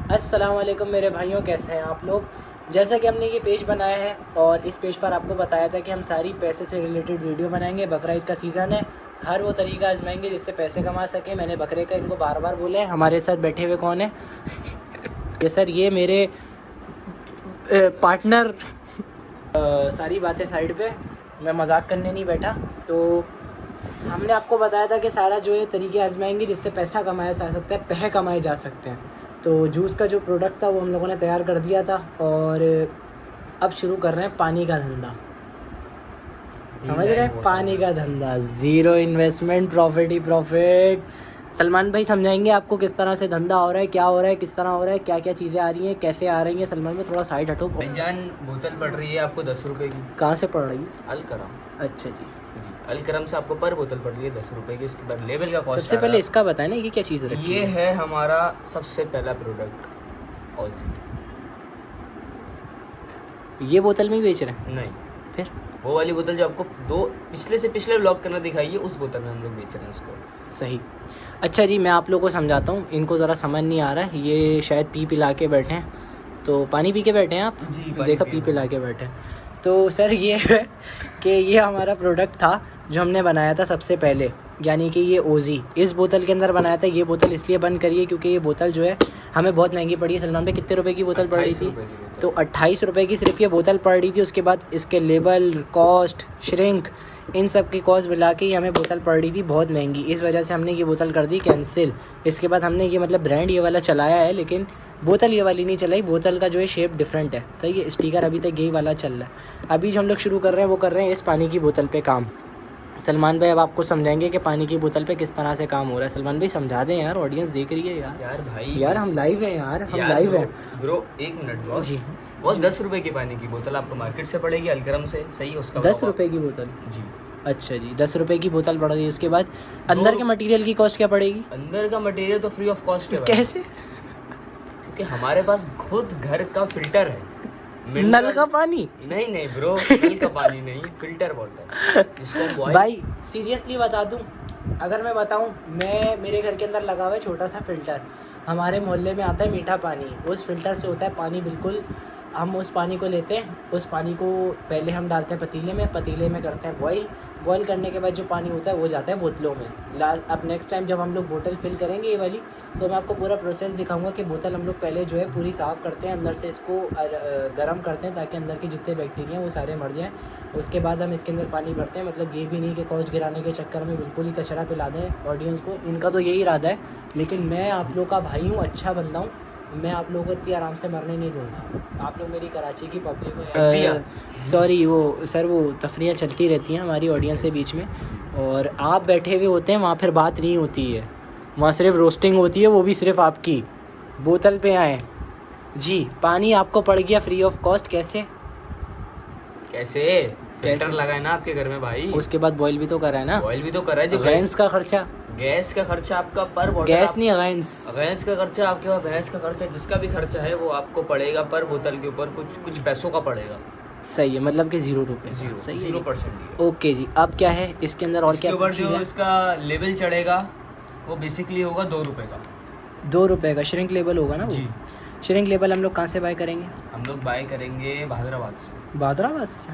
अस्सलाम वालेकुम मेरे भाइयों, कैसे हैं आप लोग। जैसा कि हमने ये पेज बनाया है और इस पेज पर आपको बताया था कि हम सारी पैसे से रिलेटेड वीडियो बनाएंगे। बकरा ईद का सीज़न है, हर वो तरीका आजमाएंगे जिससे पैसे कमा सकें। मैंने बकरे का इनको बार बार बोले हैं। हमारे साथ बैठे हुए कौन है? ये सर, ये मेरे पार्टनर। सारी बातें साइड पे, मैं मजाक करने नहीं बैठा। तो हमने आपको बताया था कि सारा जो है तरीके आजमाएंगे जिससे पैसा कमाया जा सकता है, पैसे कमाए जा सकते हैं। तो जूस का जो प्रोडक्ट था वो हम लोगों ने तैयार कर दिया था और अब शुरू कर रहे हैं पानी का धंधा। समझ रहे हैं? पानी का धंधा, ज़ीरो इन्वेस्टमेंट, प्रॉफिट ही प्रॉफिट। सलमान भाई समझाएंगे आपको किस तरह से धंधा हो रहा है, क्या हो रहा है, किस तरह हो रहा है, क्या क्या चीज़ें आ रही हैं, कैसे आ रही हैं। सलमान भाई थोड़ा साइड हटो। भाईजान बोतल पड़ रही है आपको 10 रुपए की। कहाँ से पड़ रही है? अलकरम। अच्छा जी। अलकरम से आपको पर बोतल पड़ रही है 10 रुपए की। इसके बाद लेबल का कॉस्ट। सबसे पहले इसका बताएं ना, ये क्या चीज़ रखी ये है हमारा सबसे पहला प्रोडक्ट ऑजी। ये बोतल में ही बेच रहे हैं? नहीं, फिर वो वाली बोतल जो आपको पिछले से पिछले व्लॉग करना दिखाई है, उस बोतल में हम लोग बेच रहे हैं इसको। सही। अच्छा जी, मैं आप लोगों को समझाता हूँ, इनको ज़रा समझ नहीं आ रहा है। ये शायद पी पिला के बैठे हैं। तो पानी पी के बैठे हैं आप? जी, देखा, पी पिला के बैठे हैं। तो सर ये है कि ये हमारा प्रोडक्ट था जो हमने बनाया था सबसे पहले, यानी कि ये ओजी इस बोतल के अंदर बनाया था। ये बोतल इसलिए बंद करी है क्योंकि ये बोतल जो है हमें बहुत महंगी पड़ी है। सलमान भाई कितने रुपए की बोतल पड़ रही थी? तो 28 रुपये की सिर्फ ये बोतल पड़ रही थी। उसके बाद इसके लेबल, कॉस्ट, श्रिंक, इन सब की कॉस्ट मिला के ही हमें बोतल पड़ रही थी बहुत महंगी। इस वजह से हमने ये बोतल कर दी कैंसिल। इसके बाद हमने ये मतलब ब्रांड ये वाला चलाया है, लेकिन बोतल ये वाली नहीं चलाई। बोतल का जो है शेप डिफरेंट है। सही है, स्टिकर अभी तक यही वाला चल रहा है। अभी जो हम लोग शुरू कर रहे हैं वो कर रहे हैं इस पानी की बोतल पे काम। सलमान भाई अब आपको समझाएंगे कि पानी की बोतल पे किस तरह से काम हो रहा है। सलमान भाई समझा दें यार, ऑडियंस देख रही है यार। यार भाई, यार हम लाइव हैं यार, हम लाइव हैं ब्रो। एक मिनट बॉस जी। बॉस 10 रुपए की पानी की बोतल आपको मार्केट से पड़ेगी अलकरम से। सही है, उसका 10 रुपये की बोतल? जी। अच्छा जी, 10 रुपये की बोतल पड़ गई। उसके बाद अंदर के मटेरियल की कॉस्ट क्या पड़ेगी? अंदर का मटेरियल तो फ्री ऑफ कॉस्ट है। कैसे? क्योंकि हमारे पास खुद घर का फिल्टर है। नल का पानी? नहीं ब्रो, नल का पानी नहीं, फिल्टर वाटर जिसको हम भाई सीरियसली बता दूं, अगर मैं बताऊं, मेरे घर के अंदर लगा हुआ है छोटा सा फिल्टर। हमारे मोहल्ले में आता है मीठा पानी, उस फिल्टर से होता है पानी बिल्कुल। हम उस पानी को लेते हैं, उस पानी को पहले हम डालते हैं पतीले में करते हैं बॉईल करने के बाद जो पानी होता है वो जाता है बोतलों में। अब नेक्स्ट टाइम जब हम लोग बोतल फिल करेंगे ये वाली, तो मैं आपको पूरा प्रोसेस दिखाऊंगा कि बोतल हम लोग पहले जो है पूरी साफ़ करते हैं, अंदर से इसको गर्म करते हैं ताकि अंदर के जितने बैक्टीरिया हैं वो सारे मर जाएँ। उसके बाद हम इसके अंदर पानी भरते हैं। मतलब ये भी नहीं कि कॉस्ट गिराने के चक्कर में बिल्कुल ही कचरा पिला दें ऑडियंस को, इनका तो यही इरादा है। लेकिन मैं आप लोग का भाई हूँ, अच्छा बंदा हूँ, मैं आप लोगों को इतनी आराम से मरने नहीं दूंगा। आप लोग मेरी कराची की पब्लिक हो। सॉरी, वो सर वो तफरियाँ चलती रहती हैं हमारी ऑडियंस के बीच में, और आप बैठे हुए होते हैं वहाँ, फिर बात नहीं होती है वहाँ, सिर्फ रोस्टिंग होती है, वो भी सिर्फ आपकी। बोतल पे आए जी। पानी आपको पड़ गया फ्री ऑफ कॉस्ट। कैसे फिल्टर लगाए ना आपके घर में भाई। उसके बाद बॉईल भी तो करा है ना? बॉईल भी तो करा है। जो गैस का खर्चा आपका पर बोतल, गैस नहीं, गैस का खर्चा आपके पास, भैंस का खर्चा, जिसका भी खर्चा है वो आपको पड़ेगा पर बोतल के ऊपर कुछ पैसों का पड़ेगा। सही है, मतलब कि 0 रुपये। सही है, 0%। ओके जी। अब क्या है इसके अंदर और क्या ऊपर जो इसका लेबल चढ़ेगा वो बेसिकली होगा 2 रुपए का। 2 रुपये का श्रिंक लेबल होगा ना वो? जी। श्रिंक लेबल हम लोग कहाँ से बाय करेंगे? हम लोग बाय करेंगे बहादुराबाद से।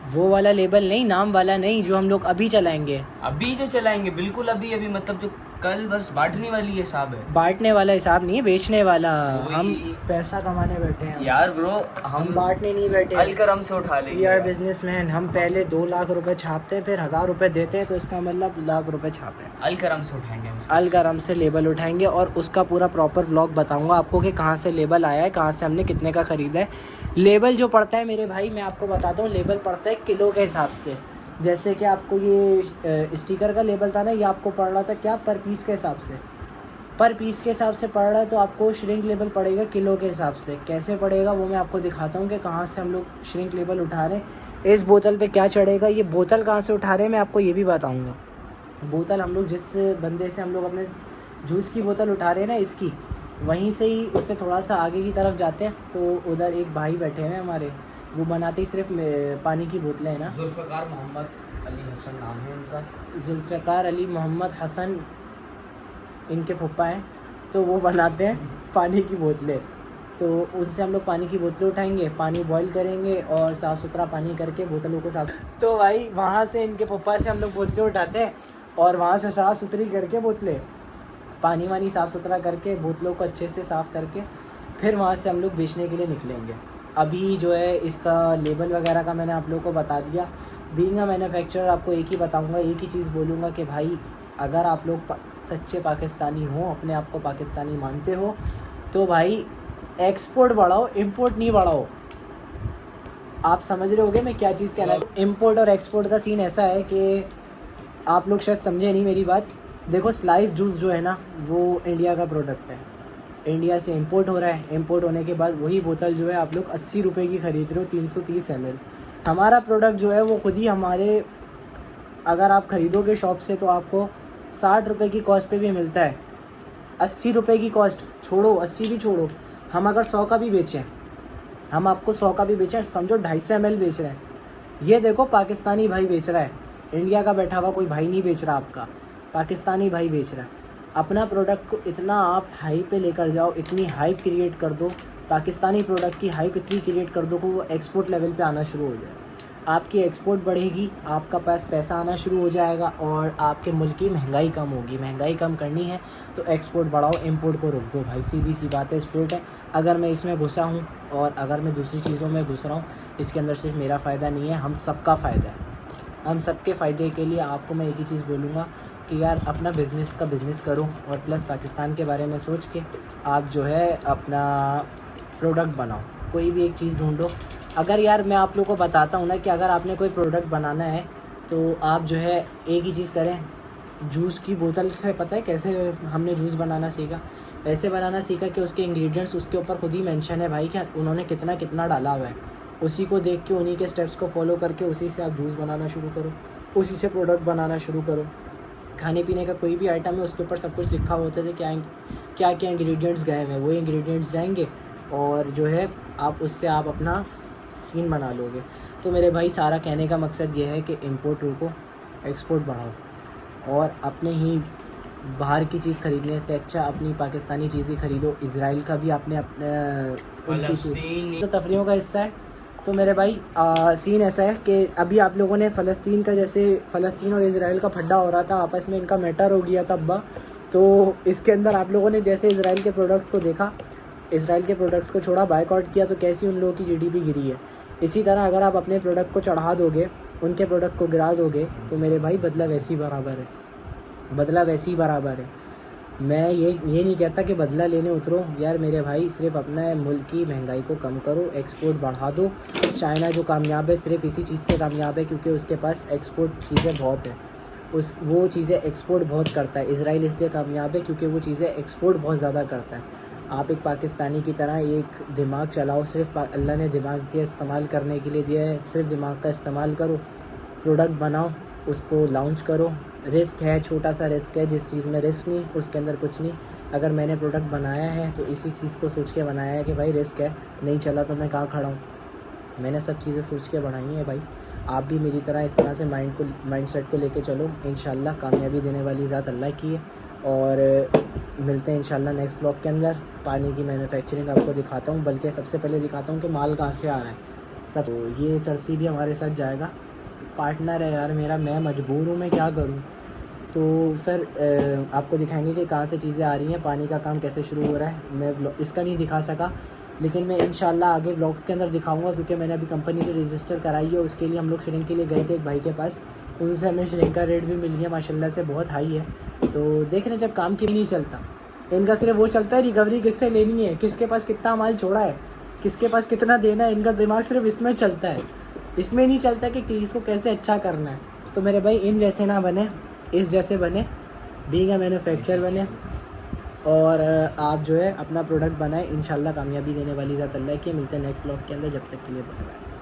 वो वाला लेबल नहीं, नाम वाला नहीं, जो हम लोग अभी चलाएंगे। अभी जो चलाएंगे बिल्कुल अभी मतलब जो कल बस बांटने वाली हिसाब है। बांटने वाला हिसाब नहीं है, बेचने वाला। हम पैसा कमाने बैठे हैं यार ब्रो, हम बांटने नहीं बैठे। अलकरम से उठा लेंगे यार बिजनेसमैन, हम पहले 2 लाख रुपए छापते हैं, फिर 1000 रुपए देते हैं, तो इसका मतलब लाख रुपए छापे हैं। अलकरम से उठाएंगे, अलकरम से लेबल उठाएंगे और उसका पूरा प्रॉपर व्लॉग बताऊंगा आपको कि कहाँ से लेबल आया है, कहाँ से हमने कितने का ख़रीदा है। लेबल जो पड़ता है मेरे भाई, मैं आपको बताता हूँ, लेबल पड़ता है किलो के हिसाब से। जैसे कि आपको ये स्टिकर का लेबल था ना, ये आपको पड़ रहा था क्या, पर पीस के हिसाब से। पर पीस के हिसाब से पड़ रहा है, तो आपको श्रिंक लेबल पड़ेगा किलो के हिसाब से। कैसे पड़ेगा वो मैं आपको दिखाता हूँ कि कहाँ से हम लोग श्रिंक लेबल उठा रहे हैं। इस बोतल पे क्या चढ़ेगा, ये बोतल कहाँ से उठा रहे हैं मैं आपको ये भी बताऊँगा। बोतल हम लोग जिस बंदे से हम लोग अपने जूस की बोतल उठा रहे हैं ना, इसकी, वहीं से ही उससे थोड़ा सा आगे की तरफ जाते हैं, तो उधर एक भाई बैठे हैं हमारे, वो बनाते ही सिर्फ पानी की बोतलें हैं ना। जुल्फ़िकार मोहम्मद अली हसन नाम है उनका। जुल्फ़िकार अली मोहम्मद हसन इनके फुप्पा हैं। तो वो बनाते हैं पानी की बोतलें। तो उनसे हम लोग पानी की बोतलें उठाएंगे, पानी बॉईल करेंगे और साफ़ सुथरा पानी करके बोतलों को साफ। तो भाई वहाँ से इनके पप्पा से हम लोग बोतलें उठाते हैं और वहाँ से साफ़ सुथरी करके बोतलें, पानी वानी साफ़ सुथरा करके बोतलों को अच्छे से साफ़ करके फिर वहाँ से हम लोग बेचने के लिए निकलेंगे। अभी जो है इसका लेबल वगैरह का मैंने आप लोगों को बता दिया। बीइंग अ मैन्युफैक्चरर आपको एक ही बताऊँगा, एक ही चीज़ बोलूँगा कि भाई अगर आप लोग सच्चे पाकिस्तानी हो, अपने आप को पाकिस्तानी मानते हो, तो भाई एक्सपोर्ट बढ़ाओ, इंपोर्ट नहीं बढ़ाओ। आप समझ रहे होगे मैं क्या चीज़ कह रहा हूँ। इंपोर्ट और एक्सपोर्ट का सीन ऐसा है कि आप लोग शायद समझे नहीं मेरी बात। देखो स्लाइस जूस जो है ना, वो इंडिया का प्रोडक्ट है, इंडिया से इंपोर्ट हो रहा है। इंपोर्ट होने के बाद वही बोतल जो है आप लोग 80 रुपये की ख़रीद रहे हो, 330 ml। हमारा प्रोडक्ट जो है वो खुद ही हमारे, अगर आप ख़रीदोगे शॉप से तो आपको 60 रुपये की कॉस्ट पे भी मिलता है। 80 रुपये की कॉस्ट छोड़ो, 80 भी छोड़ो, हम अगर 100 का भी बेचें, हम आपको 100 का भी बेचें, समझो 250 ml बेच रहे हैं। ये देखो पाकिस्तानी भाई बेच रहा है, इंडिया का बैठा हुआ कोई भाई नहीं बेच रहा आपका, पाकिस्तानी भाई बेच रहा है। अपना प्रोडक्ट को इतना आप हाइप पे लेकर जाओ, इतनी हाइप क्रिएट कर दो, पाकिस्तानी प्रोडक्ट की हाइप इतनी क्रिएट कर दो कि वो एक्सपोर्ट लेवल पे आना शुरू हो जाए। आपकी एक्सपोर्ट बढ़ेगी, आपका पास पैसा आना शुरू हो जाएगा और आपके मुल्क की महंगाई कम होगी। महंगाई कम करनी है तो एक्सपोर्ट बढ़ाओ, इंपोर्ट को रोक दो भाई, सीधी सी बात है, स्ट्रेट है। अगर मैं इसमें घुसा हूँ और अगर मैं दूसरी चीज़ों में घुस रहा हूँ, इसके अंदर सिर्फ मेरा फ़ायदा नहीं है, हम सबका फ़ायदा है। हम सबके फ़ायदे के लिए आपको मैं एक ही चीज़ बोलूँगा कि यार अपना बिज़नेस का बिज़नेस करो और प्लस पाकिस्तान के बारे में सोच के आप जो है अपना प्रोडक्ट बनाओ, कोई भी एक चीज़ ढूंढो। अगर यार मैं आप लोगों को बताता हूँ ना कि अगर आपने कोई प्रोडक्ट बनाना है तो आप जो है एक ही चीज़ करें, जूस की बोतल से पता है कैसे हमने जूस बनाना सीखा? ऐसे बनाना सीखा कि उसके इंग्रेडिएंट्स उसके ऊपर खुद ही मेंशन है भाई, क्या उन्होंने कितना कितना डाला हुआ है, उसी को देख के उन्हीं के स्टेप्स को फॉलो करके उसी से आप जूस बनाना शुरू करो, उसी से प्रोडक्ट बनाना शुरू करो। खाने पीने का कोई भी आइटम है उसके ऊपर सब कुछ लिखा होता है क्या क्या इंग्रेडिएंट्स गए हैं, वो इंग्रेडिएंट्स जाएंगे और जो है आप उससे आप अपना सीन बना लोगे। तो मेरे भाई सारा कहने का मकसद ये है कि इंपोर्ट रोको, एक्सपोर्ट बढ़ाओ और अपने ही बाहर की चीज़ ख़रीदने से अच्छा अपनी पाकिस्तानी चीज़ ही ख़रीदो। इज़राइल का भी आपने अपने तो तफरीहों का हिस्सा है। तो मेरे भाई सीन ऐसा है कि अभी आप लोगों ने फ़लस्तीन का, जैसे फ़लस्तीन और इज़राइल का फड्डा हो रहा था, आपस में इनका मैटर हो गया तब्बा, तो इसके अंदर आप लोगों ने जैसे इज़राइल के प्रोडक्ट को देखा, इज़राइल के प्रोडक्ट्स को छोड़ा, बायकॉट किया, तो कैसी उन लोगों की जीडीपी गिरी है। इसी तरह अगर आप अपने प्रोडक्ट को चढ़ा दोगे, उनके प्रोडक्ट को गिरा दोगे, तो मेरे भाई बदला वैसे ही बराबर है, बदला वैसे ही बराबर है। मैं ये नहीं कहता कि बदला लेने उतरो यार मेरे भाई, सिर्फ अपने मुल्क की महंगाई को कम करो, एक्सपोर्ट बढ़ा दो। चाइना जो कामयाब है सिर्फ इसी चीज़ से कामयाब है क्योंकि उसके पास एक्सपोर्ट चीज़ें बहुत हैं, वो चीज़ें एक्सपोर्ट बहुत करता है। इज़राइल इसलिए कामयाब है क्योंकि वो चीज़ें एक्सपोर्ट बहुत ज़्यादा करता है। आप एक पाकिस्तानी की तरह एक दिमाग चलाओ, सिर्फ अल्लाह ने दिमाग दिया इस्तेमाल करने के लिए दिया है, सिर्फ दिमाग का इस्तेमाल करो, प्रोडक्ट बनाओ, उसको लॉन्च करो। रिस्क है, छोटा सा रिस्क है, जिस चीज़ में रिस्क नहीं उसके अंदर कुछ नहीं। अगर मैंने प्रोडक्ट बनाया है तो इसी चीज़ को सोच के बनाया है कि भाई रिस्क है, नहीं चला तो मैं कहाँ खड़ा हूँ। मैंने सब चीज़ें सोच के बढ़ाई हैं भाई। आप भी मेरी तरह इस तरह से माइंडसेट को लेके चलो, इंशाल्लाह कामयाबी देने वाली ज़ात अल्लाह की है। और मिलते हैं इंशाल्लाह नेक्स्ट ब्लॉग के अंदर। पानी की मैन्युफैक्चरिंग आपको दिखाता हूँ, बल्कि सबसे पहले दिखाता हूँ कि माल कहाँ से आ रहा है सब। तो ये चर्सी भी हमारे साथ जाएगा, पार्टनर है यार मेरा, मैं मजबूर हूँ, मैं क्या करूँ। तो सर आपको दिखाएंगे कि कहाँ से चीज़ें आ रही हैं, पानी का काम कैसे शुरू हो रहा है। मैं इसका नहीं दिखा सका, लेकिन मैं इंशाल्लाह आगे व्लॉग्स के अंदर दिखाऊंगा, क्योंकि मैंने अभी कंपनी जो रजिस्टर कराई है उसके लिए हम लोग श्रिंक के लिए गए थे एक भाई के पास, उनसे हमें श्रिंक का रेट भी मिल गया माशाल्लाह से, बहुत हाई है। तो देख रहे जब काम क्यों नहीं चलता, इनका सिर्फ वो चलता है रिकवरी किससे लेनी है, किसके पास कितना माल छोड़ा है, किसके पास कितना देना है, इनका दिमाग सिर्फ इसमें चलता है, इसमें नहीं चलता कि चीज़ को कैसे अच्छा करना है। तो मेरे भाई इन जैसे ना बने, इस जैसे बने, बीइंग अ मैन्युफैक्चरर बने और आप जो है अपना प्रोडक्ट बनाए, इंशाल्लाह कामयाबी देने वाली ज़ात अल्लाह की। मिलते हैं नेक्स्ट व्लॉग के अंदर, जब तक के लिए बाय बाय।